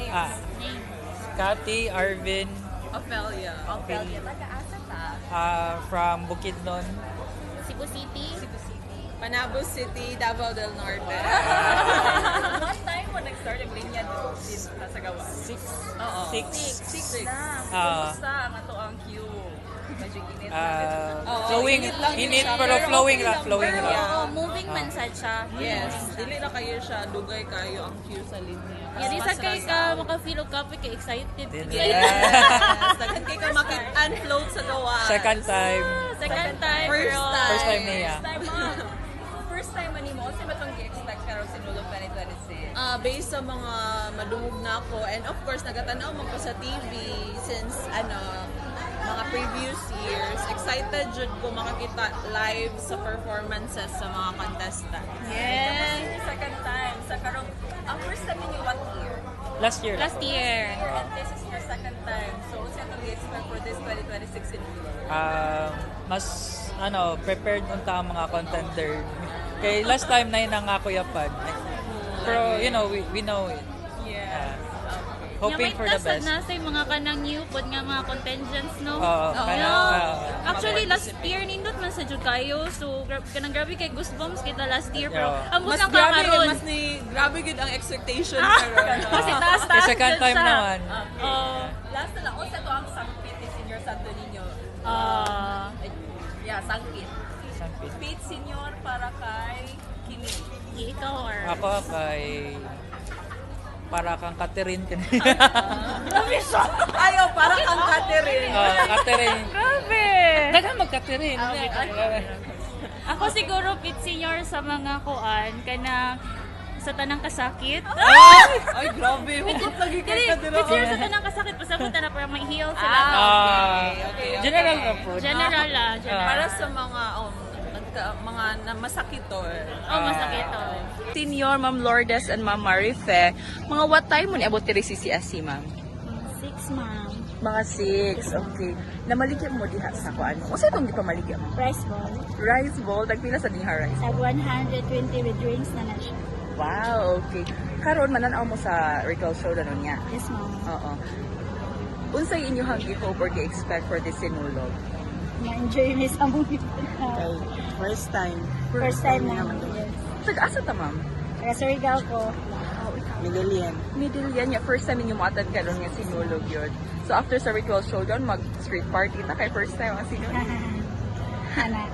Ah, Cathy, Arvin, Ophelia. Ophelia, taga-asa ta? from Bukidnon. Cebu City. Panabo City, Davao del Norte. What time mo nag-start ang linya dito sa gawa? Oo. Six. Na. Ah. Kumusta ang ato ang queue? Medyo init Flowing, init lang init siya, pero pero flowing okay lang, lang. flowing Pero, lang. Oo, moving man sad siya. Yes, dili na kayo siya, dugay kayo ang queue sa linya. Yari sa Mas kay nasa- ka, makafeel og kape kay excited. Yes, daghan kay ka makit-unfloat sa gawa. Second time. Second time, First pero... time. First time niya. First time man mo, kasi matong gi-expect ka rin sinulog 2026. Based sa mga madungog na ako, and of course, nagatanaw mo ko sa TV since, mga previous years. Excited jud ko makakita live sa performances sa mga contestants. Yes. Second time, sa karong, ang first time niyo what year? Last year. Last year. And this is your second time. So, what's yung gi-expect for this 2026 in Mas prepared unta ang mga contender. Kay last time na yun ang ako yapan. Pero we know it. Yeah. Hoping for the best. Na sa mga kanang new pod nga mga contingents, no? Kaya, Actually, last year nindot man sa jud kayo. So, kanang grabe kay Goosebumps kita last year. Pero, Yeah. amo Mas nang grabe, kakaroon. grabe good ang expectation. Pero, Kasi taas-taas Kasi second dyan time siya. naman. Last na lang, o sa to ang sangpit ni Senior Santo Niño. Yeah, sangpit. Sampit. Pit Senior para kay Kini. Ikaw or... Ako kay para kang Catherine ayaw, parang ang Catherine. Catherine. Grabe! Dagan mag-Catherine. Ako siguro pit senior sa mga kuan kanang sa tanang kasakit. Ay, grabe. Huwag lagi kay Pit senior Catherine. sa tanang kasakit pasabot na para may heal sila. Okay. General na po. General lah, general. Para sa mga mga masakit to. Oh, masakit to. Senior, Ma'am Lourdes and Ma'am Marife, mga what time mo ni abot diri si CSC, Ma'am? 6 ma'am. Mga 6, okay. Namaligyan mo diha sa kuan mo. Unsa itong di pa maligyan mo? Price ball. Rice bowl, tagpila sa diha rice. Tag 120 with drinks na siya. Wow, okay. Karon mananaw mo sa ritual show na nun niya. Yes ma'am. Oo. Unsay inyong gi-hope or gi-expect for this sinulog? Ma-enjoy ni sa movie. First time. First time na. Yes. Taga-asa ta, ma'am? Kaya Surigao ko. Midelian. Middle yan niya. First time ninyo matad ka doon nga sinulog yun. So after sa ritual showdown, mag-street party na kay first time ang sinulog. Hana.